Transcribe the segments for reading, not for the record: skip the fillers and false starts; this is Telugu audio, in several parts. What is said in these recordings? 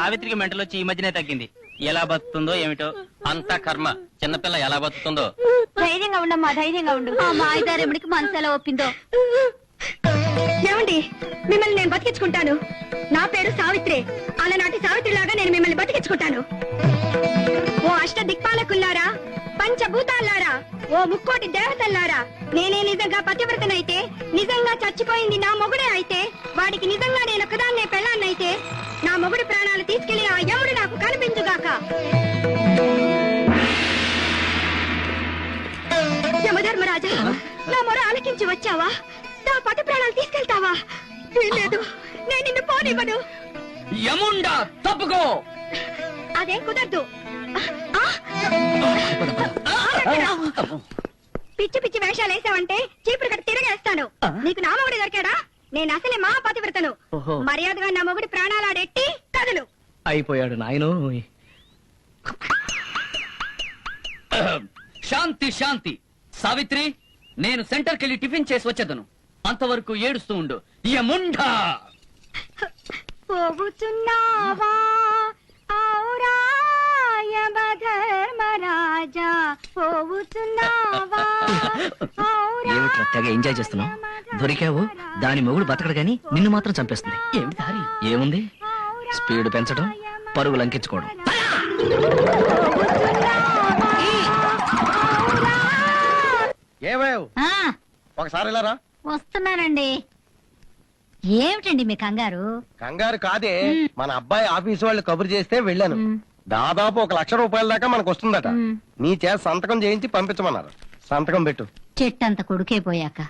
సావిత్రికి మెంటలు వచ్చి ఈ మధ్యనే తగ్గింది. ఎలా బతుకుతుందో ఏమిటో. అంత కర్మ. చిన్నపిల్ల ఎలా బతుకుతుందో. ధైర్యంగా ఉండమ్మా, ధైర్యంగా ఉండు. ఆ మాయదారెముడికి మనసు ఎలా ఒప్పిందో. ఏమండి, మిమ్మల్ని నేను బతికించుకుంటాను. నా పేరు సావిత్రి. అలనాటి సావిత్రిలాగా నేను మిమ్మల్ని బతికించుకుంటాను. ఓ అష్ట దిక్పాలకుల్లారా, పంచభూతాల్లారా, ఓ ముక్కోటి దేవతల్లారా, నేనే నిజంగా పతివ్రతనైతే, నిజంగా చచ్చిపోయింది నా మొగుడే అయితే, వాడికి నిజంగా నేను ఒకదాన్నే పెళ్ళాన్నైతే, నా మొగుడు ప్రాణాలు తీసుకెళ్లి ఆ యముడు నాకు కనిపించుగాక. యమధర్మరాజా, నా మొర ఆలకించి వచ్చావా? నా పతి ప్రాణాలు తీసుకెళ్తావా? లేదు, నేను నిన్ను పోనివ్వను. యముండా తప్పుకో. అదేం కుదరదు. పిచ్చి పిచ్చి వేషాలు వేసావంటే చీపురు కట్టి తిరగేస్తాను. నీకు నా మొగుడు దొరికాడా? నేను అసలే మా పతివ్రతను. మర్యాదగా నా మొగుడి ప్రాణాలాడెట్టి కదలు. అయిపోయాడు నాయను. శాంతి శాంతి. సావిత్రి, నేను సెంటర్కి వెళ్ళి టిఫిన్ చేసి వచ్చేదను. అంతవరకు ఏడుస్తూ ఉండు. యముండా పోగుచున్నావా ఔరా యమధర్మరాజా, పోగుచున్నావా ఔరా. ఏమిట్రా తెగ ఎంజాయ్ చేస్తున్నావు? దొరికావు, దాని మొగుడు బతకడు గాని నిన్ను మాత్రం చంపేస్తుంది. ఏమిటి దారి? ఏముంది, స్పీడ్ పెంచడం, పరుగు లంకించుకోవడం. ఏమేవ్ ఒకసారి ఇలా రా. వస్తున్నానండి. ఏమిటండి మీ కంగారు? కంగారు కాదే, మన అబ్బాయి ఆఫీసు వాళ్ళు కబురు చేస్తే వెళ్ళాను. దాదాపు 1,00,000 రూపాయల దాకా మనకు వస్తుందట. నీ చేత సంతకం చేయించి పంపించమన్నారు. సంతకం పెట్టు. చెట్టంత కొడుకైపోయాక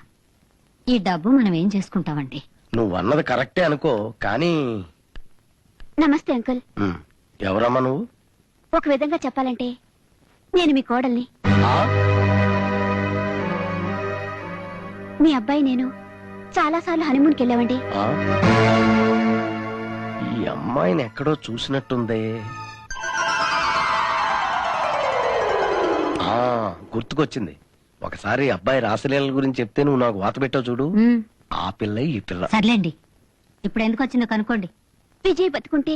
ఈ డబ్బు మనం ఏం చేసుకుంటామండి? నువ్వు అన్నది కరెక్టే అనుకో, కానీ నమస్తే అంకుల్. ఎవరమ్మా నువ్వు? ఒక విధంగా చెప్పాలంటే నేను మీ కోడల్ని. మీ అబ్బాయి నేను చాలా సార్లు హనీమూన్కి వెళ్ళామండి. ఈ అమ్మాయిని ఎక్కడో చూసినట్టుందే. గుర్తుకొచ్చింది. ఒకసారి అబ్బాయి రాసలీల గురించి చెప్తే నువ్వు నాకు వాత పెట్టావు చూడు, ఆ పిల్ల ఈ పిల్ల. సర్లేండి, ఇప్పుడు ఎందుకు వచ్చిందో కనుక్కోండి. విజయ్ బతుకుంటే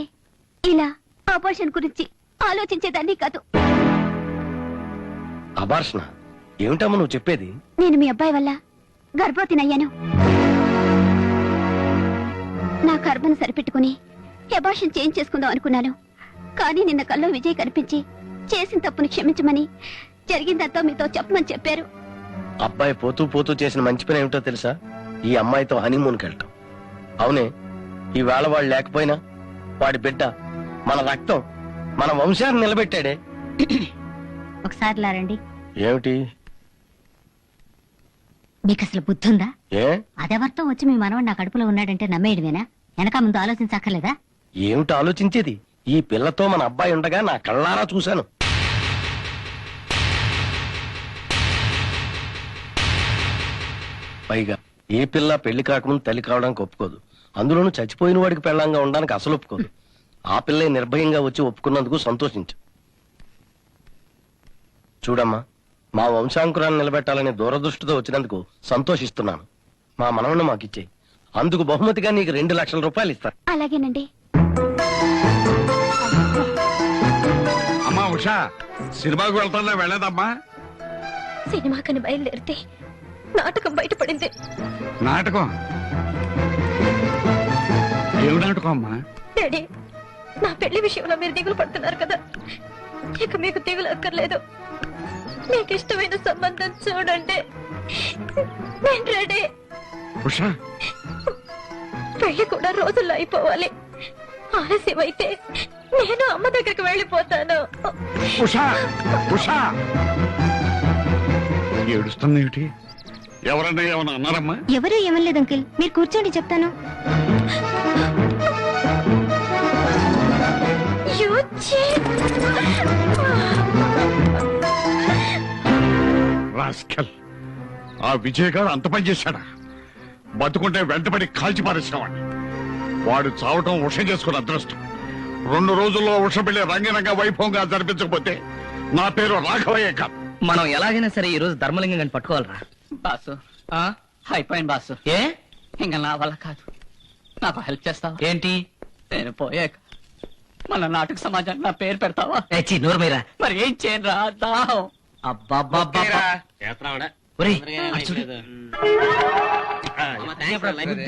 ఇలా ఆపరేషన్ గురించి ఆలోచించేదాన్ని కాదు. అబార్షణ ఏమిటమ్మా నువ్వు చెప్పేది? నేను మీ అబ్బాయి వల్ల గర్భవతినయ్యాను. నా గర్భను సరిపెట్టుకుని అబార్షన్ చేయించేసుకుందాం అనుకున్నాను. కానీ నిన్న కల్లో విజయ్ కనిపించి చేసిన తప్పును క్షమించమని, జరిగిందంతా మీతో చెప్పమని చెప్పారు. అబ్బాయి పోతూ పోతూ చేసిన మంచి పని ఏమిటో తెలుసా? ఈ అమ్మాయితో హనీమూన్కి వెళ్ళటం. అవునే, ఈవేళ వాడు లేకపోయినా వాడి బిడ్డ మన రక్తం, మన వంశాన్ని నిలబెట్టాడే. ఒకసారి లారండి. ఏమిటి? మీకు అసలు బుద్ధి ఉందా? ఏ అదెవరితో వచ్చి మీ మనవడు నా కడుపులో ఉన్నాడంటే నమ్మేయడమేనా? వెనక ముందు ఆలోచించక్కర్లేదా? ఏమిటి ఆలోచించేది? ఈ పిల్లతో మన అబ్బాయి ఉండగా నా కళ్ళారా చూశాను. పైగా ఏ పిల్ల పెళ్లి కాకముందు తల్లి కావడానికి ఒప్పుకోదు. అందులోనూ చచ్చిపోయిన వాడికి పెళ్ళంగా ఉండడానికి అసలు ఒప్పుకోదు. ఆ పిల్లే నిర్భయంగా వచ్చి ఒప్పుకున్నందుకు సంతోషించు. చూడమ్మా, మా వంశాంకురాన్ని నిలబెట్టాలనే దూరదృష్టితో వచ్చినందుకు సంతోషిస్తున్నాను. మా మనవన్న మాకిచ్చేయి. అందుకు బహుమతిగా నీకు 2,00,000 రూపాయలు ఇస్తాను. అలాగేనండి. అమ్మా ఉషా, సినిమాకు వెళ్తానా? వెళ్ళదమ్మా. సినిమాకని బయలుదేరితే నాటకం బయటపడింది. నాటకం? ఏమి నాటకం అమ్మా? డాడీ, నా పెళ్లి విషయంలో మీరు దిగులు పడుతున్నారు కదా, ఇక మీకు దిగులు అక్కర్లేదు. మీకు ఇష్టమైన సంబంధం చూడండి. నేను రెడీ. ఉషా, పెళ్లి కూడా రోజుల్లో అయిపోవాలి. ఆలస్యం అయితే నేను అమ్మ దగ్గరికి వెళ్ళిపోతాను. ఉషా, ఉషా, ఏడుస్తుంది ఏమిటి? ఎవరన్నా ఏమన్నా అన్నారమ్మా? ఎవరు ఏమనలేదు అంకిల్, మీరు కూర్చోండి చెప్తాను. రాస్కల్, ఆ విజయ్ గారు అంత పని చేశాడా? బతుకుంటే వెంటబడి కాల్చి పారేసేవాడిని. వాడు చావటం ఉష చేసుకున్న అదృష్టం. 2 రోజుల్లో ఉష పెళ్లి రంగరంగ వైభవంగా జరిపించకపోతే నా పేరు రాఘవయ్య కాదు. మనం ఎలాగైనా సరే ఈ రోజు ధర్మలింగం గాని పట్టుకోవాలరా. బాసు, అయిపోయింది బాసు. ఏ ఇంకా నా వల్ల కాదు. నాకు హెల్ప్ చేస్తావు? ఏంటి? నేను పోయాక మన నాటక సమాజానికి నా పేరు పెడతావా? నోరు మీరా. మరి ఏం చేయను రా, దాహం. అబ్బా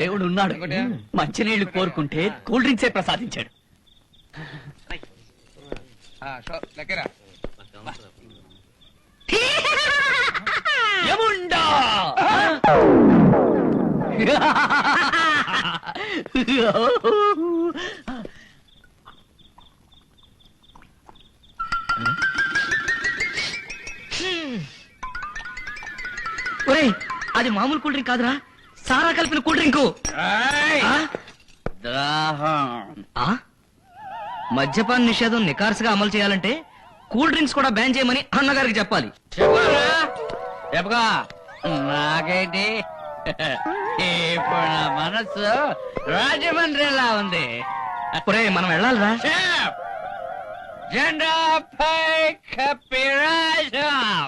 దేవుడు ఉన్నాడు, మంచినీళ్లు కోరుకుంటే కూల్ డ్రింక్సే ప్రసాదించాడు. యముండా! ఒరేయ్, అది మామూలు కూల్ డ్రింక్ కాదురా, సారా కలిపిన కూల్ డ్రింకు. మద్యపాన నిషేధం నికార్సుగా అమలు చేయాలంటే కూల్ డ్రింక్స్ కూడా బ్యాన్ చేయమని అన్నగారికి చెప్పాలి. చెప్పుకో. నాకేంటి ఇప్పుడు నా మనసు రాజమండ్రిలా ఉంది. ఒరేయ్, మనం వెళ్ళాలిరా. జెండాపై కపిరాజు,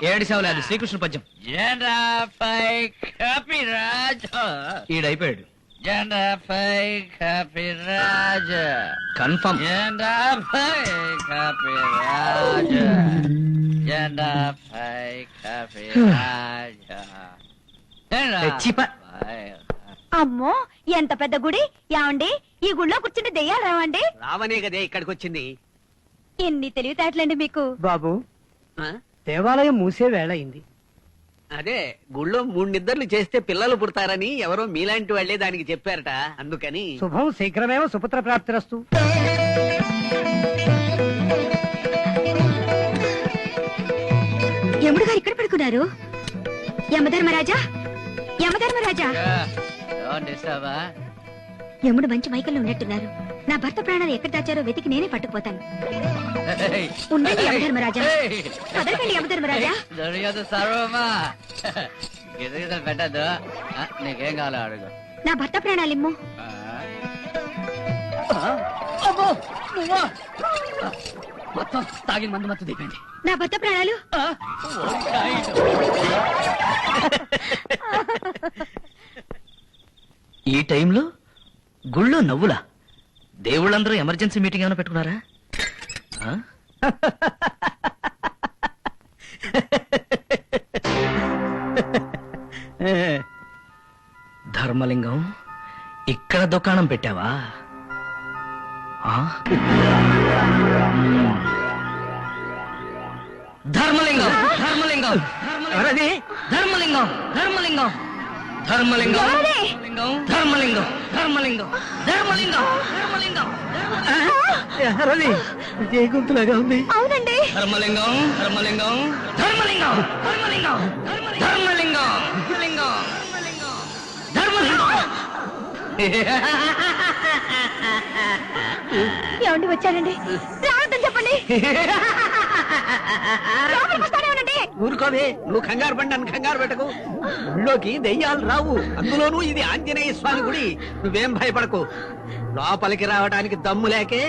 ఏడిసావులే, అది శ్రీకృష్ణ పద్యం. జెండాపై కపిరాజు, ఈడైపోయాడు. జెండాపై కపిరాజు, కన్ఫర్మ్. జెండాపై కపిరాజు, జెండాపై కపిరాజు. చీప. అమ్మో ఎంత పెద్ద గుడి! యాండి ఈ గుడిలో కూర్చుంటే దెయ్యాలు రావండి? రావనే కదే ఇక్కడికి వచ్చింది. ఎన్ని తెలివితేటలండి మీకు. బాబు, ఆ? దేవాలయం మూసే వేళ అయింది. అదే గుళ్ళో 3 నిద్రలు చేస్తే పిల్లలు పుడతారని ఎవరో మీలాంటి వాళ్లే దానికి చెప్పారట, అందుకని. శుభం శీఘ్రమేవ సుపుత్ర ప్రాప్తిరస్తు. యముడు గారు ఇక్కడ పడుకున్నారు. యమధర్మరాజా, యమధర్మరాజా! యముడు మంచి మైకల్లో ఉన్నట్టున్నారు. నా భర్త ప్రాణాలు ఎక్కడ దాచారో వెతికి నేనే పట్టుకుపోతాను. ఉండండి యమధర్మరాజా, కదలకండి యమధర్మరాజా. దొరికదు సర్వమా, పెట్టద్దు. నీకేం కావాలో అడుగు. నా భర్త ప్రాణాలిమ్ము. మొత్తం తాగిన మందు మొత్తం దిగండి. నా భర్త ప్రాణాలు. ఈ టైంలో గుళ్ళో నవ్వులా? దేవుళ్ళందరూ ఎమర్జెన్సీ మీటింగ్ ఏమైనా పెట్టుకున్నారా? ఆ? ధర్మలింగం, ఇక్కడ దుకాణం పెట్టావా? ఆ? ధర్మలింగం, ధర్మలింగం, ధర్మలింగం, ధర్మలింగం, ధర్మలింగం, ధర్మలింగం, ధర్మలింగం, ధర్మలింగం, ధర్మలింగం, ధర్మలింగం. రవి, ఏ గుంతులాగా ఉంది. అవునండి. ధర్మలింగం, ధర్మలింగం, ధర్మలింగం, ధర్మలింగం, ధర్మలింగం, ధర్మలింగం, ధర్మలింగం. ఏమండి వచ్చానండి? రావద్దని చెప్పండి. లోపలికి వస్తానే ఉండండి. ఊరుకోవే, నువ్వు కంగారు పడి నన్ను కంగారు పెట్టకు. గుళ్ళోకి దెయ్యాలు రావు, అందులోనూ ఇది ఆంజనేయ స్వామి గుడి. నువ్వేం భయపడకు. లోపలికి రావడానికి దమ్ము లేకే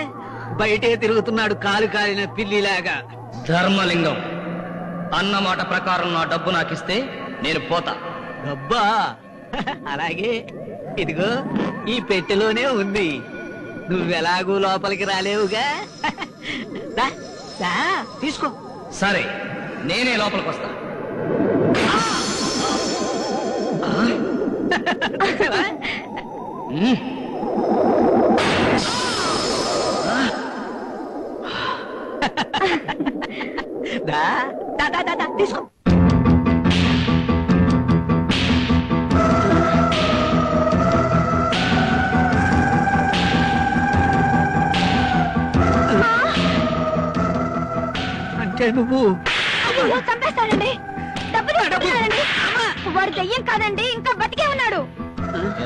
బయటే తిరుగుతున్నాడు కాలు కాలిన పిల్లిలాగా. ధర్మలింగం, అన్నమాట ప్రకారం నా డబ్బు నాకిస్తే నేను పోతా. డబ్బా? అలాగే, ఇదిగో ఈ పెట్టెలోనే ఉంది. నువ్వెలాగూ లోపలికి రాలేవుగా. దా, దా, తీసుకో. సరే, నేనే లోపలికి వస్తా. దా, దా, దా, దా, దా, తీసుకో. అంటే నువ్వు అయ్యో, చంపేస్తాడండి. డబ్బు తీసుకుంటాడండి. వాడు దెయ్యం కాదండి, ఇంకా బతికే ఉన్నాడు.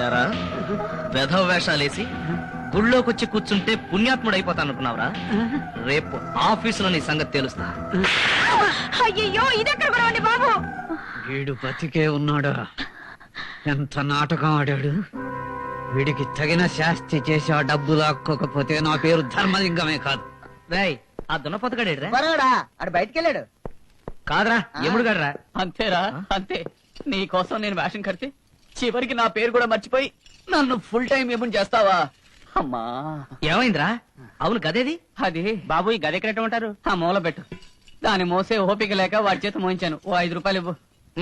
ఏరా, వెధవ వేషాలేసి గుళ్ళోకొచ్చి కూర్చుంటే పుణ్యాత్ముడు అయిపోతానుకున్నావురా? రేపు ఆఫీసులో నీ సంగతి తెలుస్తా. అయ్యో, ఇదెక్కడ గొడవండి బాబు? వీడు బతికే ఉన్నాడా? ఎంత నాటకం ఆడాడు. వీడికి తగిన శాస్తి చేసి ఆ డబ్బు లాక్కోకపోతే నా పేరు ధర్మలింగమే కాదు. రేయ్, ఆ దున్నపోతగాడేడ్రా? ఆడు బయటికి వెళ్ళాడు. కాదురా, ఎముడు గడ్రా. అంతేరా, అంతే. నీ కోసం నేను వేషం కడితే చివరికి నా పేరు కూడా మర్చిపోయి నన్ను ఫుల్ టైం ఏమని చేస్తావా? అమ్మా ఏమైందిరా? అవును గదేది? అది బాబు ఈ గది ఎక్కడ ఉంటారు? ఆ మూల పెట్టు. దాన్ని మోసే ఓపిక లేక వాడి చేత మోయించాను. ఓ 5 రూపాయలు ఇవ్వు.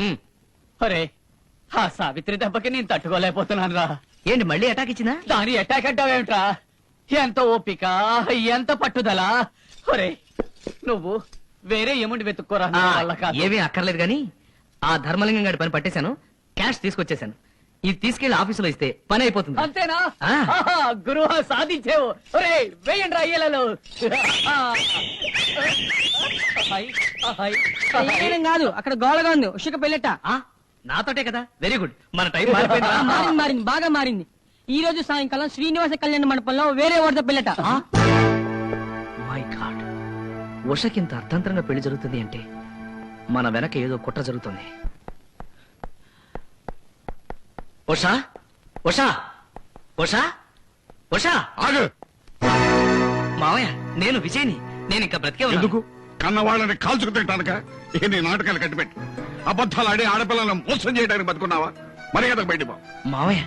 ఉమ్, ఒరే ఆ సావిత్రి దెబ్బకి నేను తట్టుకోలేకపోతున్నాను రా. ఏంటి మళ్ళీ అటాక్ ఇచ్చిందా? దాని అటాక్ అంటావేమిట్రా? ఎంత ఓపిక, ఎంత పట్టుదల. ఒరే నువ్వు వేరే ఏముండి వెతుక్కోరా, నా వల్ల కాదు. ఏమీ అక్కర్లేదు గాని ఆ ధర్మలింగం గారి పని పట్టేశాను, క్యాష్ తీసుకొచ్చేసాను. ఇది తీసుకెళ్లి ఆఫీసులో ఇస్తే పని అయిపోతుంది. అంతేనా? ఆ. ఆహా, గురువు సాధించావు. ఒరే వేయండి రా అయ్యలలో. కాదు, అక్కడ గోళగా ఉంది. ఉషక పెళ్ళట ఆ, నాతోటే కదా. వెరీ గుడ్, మన టైం మారిపోయిందా? మారింది, బాగా మారింది. ఈ రోజు సాయంకాలం శ్రీనివాస కళ్యాణ మండపంలో వేరే వాడితో పెళ్ళట. మై గాడ్, ఉషకింత అర్థంతరంగా పెళ్లి జరుగుతుంది అంటే మన వెనక ఏదో కుట్ర జరుగుతుంది. ఉషా, ఉషా, ఉషా, ఉషా! ఆగు. మావయ్య, నేను విజయ్ని. నేను ఇంకా బ్రతికే ఉన్నాను. ఎందుకు కన్నవాళ్ళని కాల్చుకు తింటానుక నీ నాటకాలు కట్టిపెట్టి అబద్ధాలు ఆడి ఆడపిల్లలను మోసం చేయడానికి బతుకున్నావా? మర్యాదకు బయట పో. మావయ్య,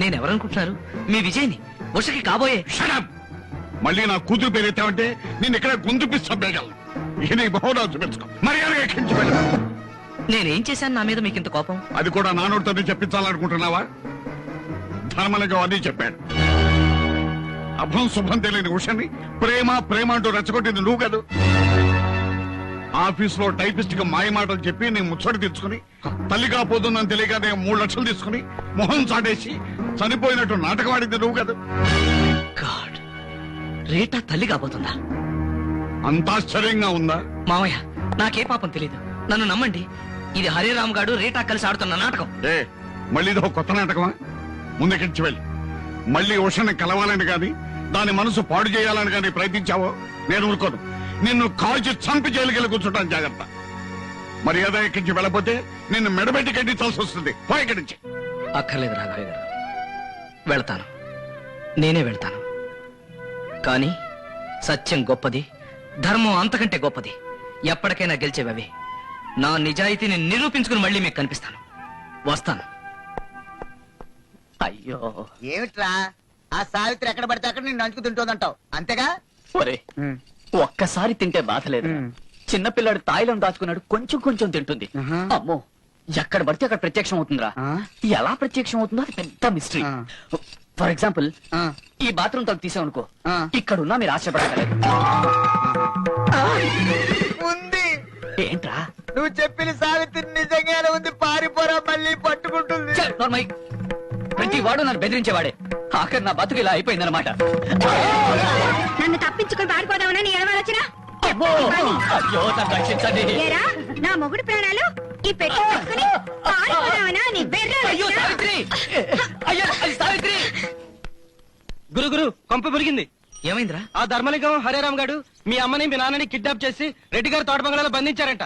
నేనెవరనుకుంటున్నారు? మీ విజయ్ని, ఉషకి కాబోయే. Shut up! మళ్ళీ నా కూతురు పేరు ఎత్తావంటే నేను ఇక్కడ గుంతుపిస్తా బేగలను. ఇక నీ బహుడా చూపించుకో. మర్యాదగా ఎక్కించి వెళ్ళి. నేనేం చేశాను నా మీద మీకింత కోపం? అది కూడా నానోడితోనే చెప్పించాలనుకుంటున్నావా? ధర్మలింగం అన్నీ చెప్పాడు. అభం శుభం తెలియని ఉషని ప్రేమ అంటూ రెచ్చగొట్టింది నువ్వు కాదు. ఆఫీస్ లో టైపిస్ట్ గా మాయ మాటలు చెప్పి నీ ముచ్చడి తెచ్చుకుని తల్లి కాపోతుందని తెలియక 3 లక్షలు తీసుకుని మొహం చాటేసి చనిపోయినట్టు నాటకం ఆడింది నువ్వు కాదు. గాడ్, రేటా తల్లి కాబోతుందా? అంత ఆశ్చర్యంగా ఉందా? మావయ్య, నాకే పాపం తెలీదు, నన్ను నమ్మండి. ఇది హరిరామ్ గాడు రేటా కలిసి ఆడుతున్న నాటకం. ఏ మళ్ళీ ఇదో కొత్త నాటకమా? ముందుకెచ్చి వెళ్ళి మళ్ళీ ఉషని కలవాలని గాని దాని మనసు పాడు చేయాలని గాని ప్రయత్నించావో నేను ఊరుకోను. నిన్ను కాల్చి చంపి జైలుకెళ్ళి కూర్చుంటాను. జాగ్రత్త. మర్యాద ఎక్కించి వెళ్ళపోతే నిన్ను మెడబెట్టి కట్టించాల్సి వస్తుంది. పో ఇక్కడి నుంచి. అక్కర్లేదు రాఘవయ్య గారు, వెళ్తాను, నేనే వెళ్తాను. కానీ సత్యం గొప్పది, ధర్మం అంతకంటే గొప్పది. ఎప్పటికైనా గెలిచేవే. నా నిజాయితీని నిరూపించుకుని మళ్ళీ మీకు కనిపిస్తాను. వస్తాను. అయ్యో ఏమిట్రా ఆ సావిత్రి ఎక్కడ పడితే అక్కడ నిన్ను నంచుకు తింటోందంటావు అంతేగా? ఒరే ఒక్కసారి తింటే బాధ లేదు. చిన్నపిల్లాడు తాయిలం దాచుకున్నాడు, కొంచెం కొంచెం తింటుంది. అమ్మో, ఎక్కడ పడితే అక్కడ ప్రత్యక్షం అవుతుందిరా. ఎలా ప్రత్యక్షం అవుతుందో అది పెద్ద మిస్టరీ. ఫర్ ఎగ్జాంపుల్, ఈ బాత్రూమ్ తలుపు తీసామనుకో, ఇక్కడున్నా మీరు ఆశ్చర్యపడలేదు. ఉంది. ఏంట్రా? నువ్వు చెప్పిన సావిత్రి నిజంగానే ఉంది. పారిపోరా, మళ్ళీ పట్టుకుంటుంది. ఛే, నోర్మై. ప్రతి వాడు నన్ను బెదిరించేవాడే. ఆఖరి నా బతుకు ఇలా అయిపోయిందనమాట. నన్ను తప్పించుకుని పారిపోదామని నీ ఎడవలొచ్చినా? అమ్మో! అయ్యో, నన్ను రక్షించండి. ఏరా, నా మొగుడు ప్రాణాలు ఈ పెట్టి పట్టుకుని పారిపోదామనా నీ అయ్యో బెర్ర? సావిత్రి! అయ్యో అది సావిత్రి! గురు కొంప పెరిగింది. ఏమైందిరా? ఆ ధర్మలింగం హరేరామ్ గారు మీ అమ్మని మీ నాన్నని కిడ్నాప్ చేసి రెడ్డి గారి తోట బంగ్లాలో బంధించారంట.